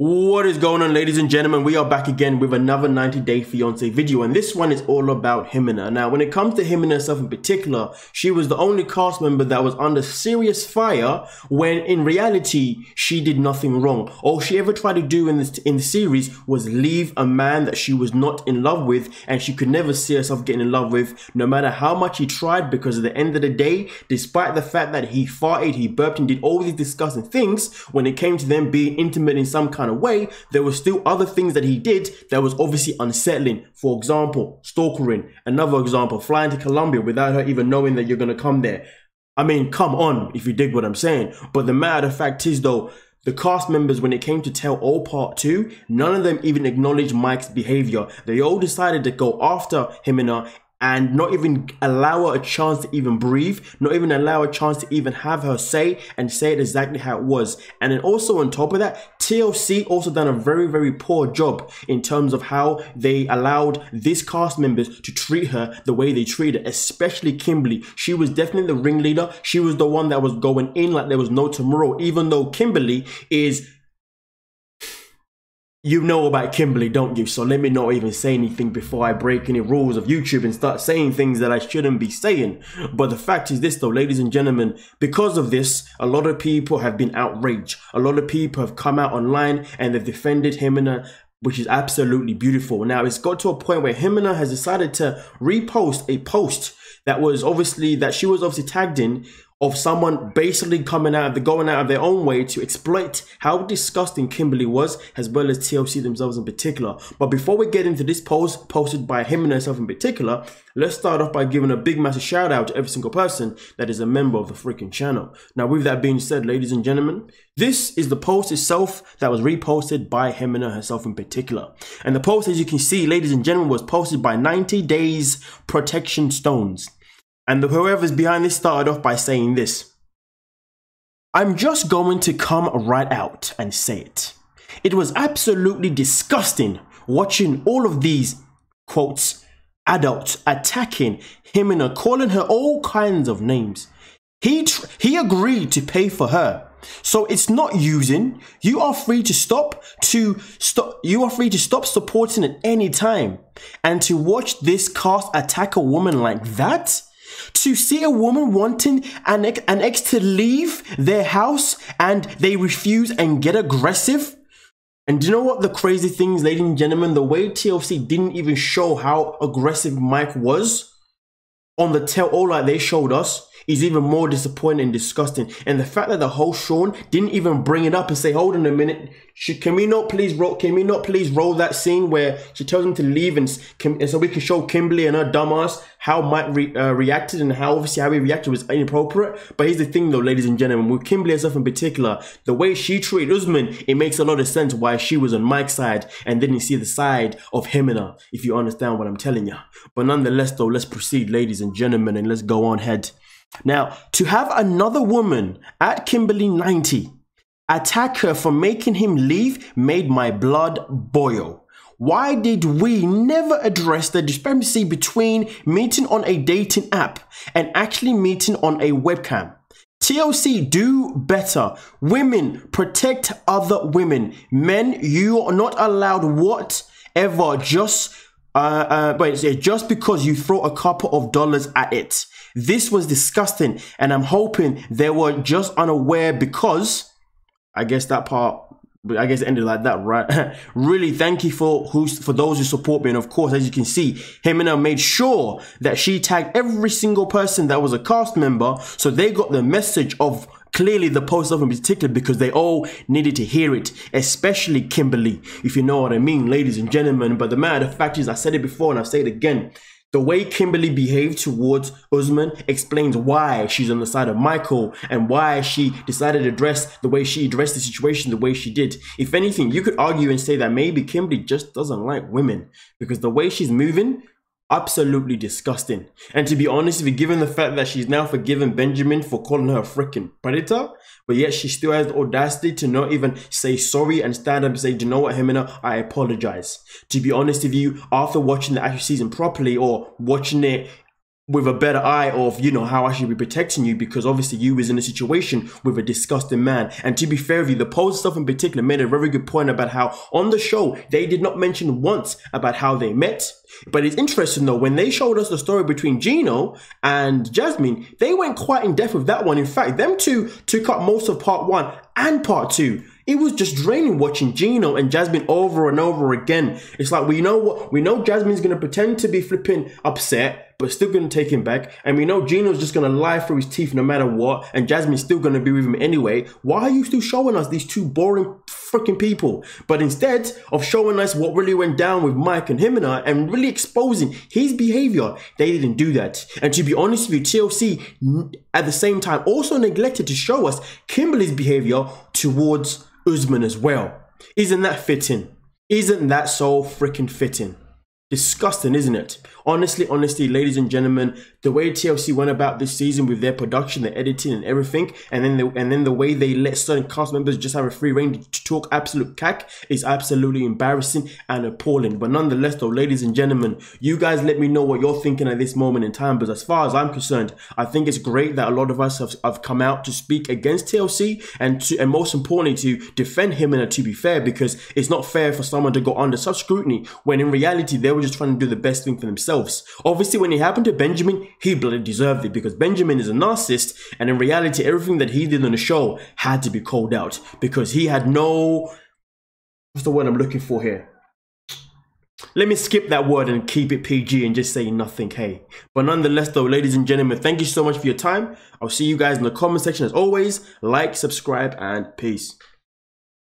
What is going on, ladies and gentlemen? We are back again with another 90-day fiance video, and this one is all about Ximena. Now, when it comes to Ximena herself in particular, she was the only cast member that was under serious fire when in reality she did nothing wrong. All she ever tried to do in the series was leave a man that she was not in love with, and she could never see herself getting in love with, no matter how much he tried, because at the end of the day, despite the fact that he farted, he burped, and did all these disgusting things, when it came to them being intimate in some kind of way, there were still other things that he did that was obviously unsettling. For example, stalkering. Another example, flying to Colombia without her even knowing that you're going to come there. I mean, come on, if you dig what I'm saying. But the matter of fact is, though, the cast members, when it came to Tell All Part 2, none of them even acknowledged Mike's behavior. They all decided to go after Ximena and not even allow her a chance to even breathe, not even allow a chance to even have her say it exactly how it was. And then also on top of that, TLC also done a very, very poor job in terms of how they allowed these cast members to treat her the way they treated her, especially Kimberly. She was definitely the ringleader. She was the one that was going in like there was no tomorrow, even though Kimberly is... You know about Kimberly, don't you? So let me not even say anything before I break any rules of YouTube and start saying things that I shouldn't be saying. But the fact is this though, ladies and gentlemen, because of this, a lot of people have been outraged. A lot of people have come out online and they've defended Ximena, which is absolutely beautiful. Now, it's got to a point where Ximena has decided to repost a post that she was obviously tagged in, of someone basically going out of their own way to exploit how disgusting Kimberly was, as well as TLC themselves in particular. But before we get into this post posted by Ximena herself in particular, let's start off by giving a big massive shout out to every single person that is a member of the freaking channel. Now, with that being said, ladies and gentlemen, this is the post itself that was reposted by Ximena herself in particular. And the post, as you can see, ladies and gentlemen, was posted by 90 Days Protection Stones. And whoever's behind this started off by saying this: I'm just going to come right out and say it. It was absolutely disgusting watching all of these, quotes, adults attacking Ximena, calling her all kinds of names. He agreed to pay for her. So it's not using. You are free to stop supporting at any time. And to watch this cast attack a woman like that? To see a woman wanting an ex to leave their house and they refuse and get aggressive? And do you know what the crazy thing is, ladies and gentlemen? The way TLC didn't even show how aggressive Mike was on the Tell All like they showed us is even more disappointing and disgusting. And the fact that the host Sean didn't even bring it up and say, hold on a minute, can we not please roll that scene where she tells him to leave and so we can show Kimberly and her dumbass how Mike reacted, and how obviously how he reacted was inappropriate. But here's the thing though, ladies and gentlemen, with Kimberly herself in particular, the way she treated Usman, it makes a lot of sense why she was on Mike's side and didn't see the side of Ximena, if you understand what I'm telling you. But nonetheless though, let's proceed, ladies and gentlemen, and let's go on ahead. Now, to have another woman at Kimberly 90 attack her for making him leave made my blood boil. Why did we never address the discrepancy between meeting on a dating app and actually meeting on a webcam? TLC, do better. Women, protect other women. Men, you are not allowed whatever just because you throw a couple of dollars at it. This was disgusting, and I'm hoping they were just unaware, because I guess that part, I guess it ended like that, right? Really, thank you for those who support me. And of course, as you can see, Ximena made sure that she tagged every single person that was a cast member, so they got the message of clearly the post of in particular, because they all needed to hear it, especially Kimberly, if you know what I mean, ladies and gentlemen. But the matter of fact is, I said it before and I'll say it again, the way Kimberly behaved towards Usman explains why she's on the side of Michael and why she decided to address the way she addressed the situation the way she did. If anything, you could argue and say that maybe Kimberly just doesn't like women, because the way she's moving, absolutely disgusting. And to be honest with you, given the fact that she's now forgiven Benjamin for calling her a freaking predator, but yet she still has the audacity to not even say sorry and stand up and say, do you know what, Ximena, I apologize. To be honest with you, after watching the actual season properly, or watching it with a better eye of, you know, how I should be protecting you, because obviously you was in a situation with a disgusting man. And to be fair with you, the post stuff in particular made a very good point about how on the show, they did not mention once about how they met. But it's interesting though, when they showed us the story between Gino and Jasmine, they went quite in depth with that one. In fact, them two took up most of part 1 and part 2. It was just draining watching Gino and Jasmine over and over again. It's like, we know what, we know Jasmine's going to pretend to be flipping upset, but still going to take him back. And we know Gino's just going to lie through his teeth no matter what. And Jasmine's still going to be with him anyway. Why are you still showing us these two boring freaking people? But instead of showing us what really went down with Mike and Ximena and really exposing his behavior, they didn't do that. And to be honest with you, TLC at the same time also neglected to show us Kimberly's behavior towards Usman as well. Isn't that fitting? Isn't that so freaking fitting? Disgusting, isn't it? Honestly, ladies and gentlemen, the way TLC went about this season with their production, their editing and everything, and then the way they let certain cast members just have a free reign to talk absolute cack is absolutely embarrassing and appalling. But nonetheless though, ladies and gentlemen, you guys let me know what you're thinking at this moment in time. But as far as I'm concerned, I think it's great that a lot of us have come out to speak against TLC and most importantly to defend Ximena, to be fair, because it's not fair for someone to go under such scrutiny when in reality they were just trying to do the best thing for themselves. Obviously, when it happened to Benjamin, he bloody deserved it, because Benjamin is a narcissist, and in reality, everything that he did on the show had to be called out because he had no... What's the word I'm looking for here? Let me skip that word and keep it PG and just say nothing, hey. But nonetheless though, ladies and gentlemen, thank you so much for your time. I'll see you guys in the comment section as always. Like, subscribe, and peace.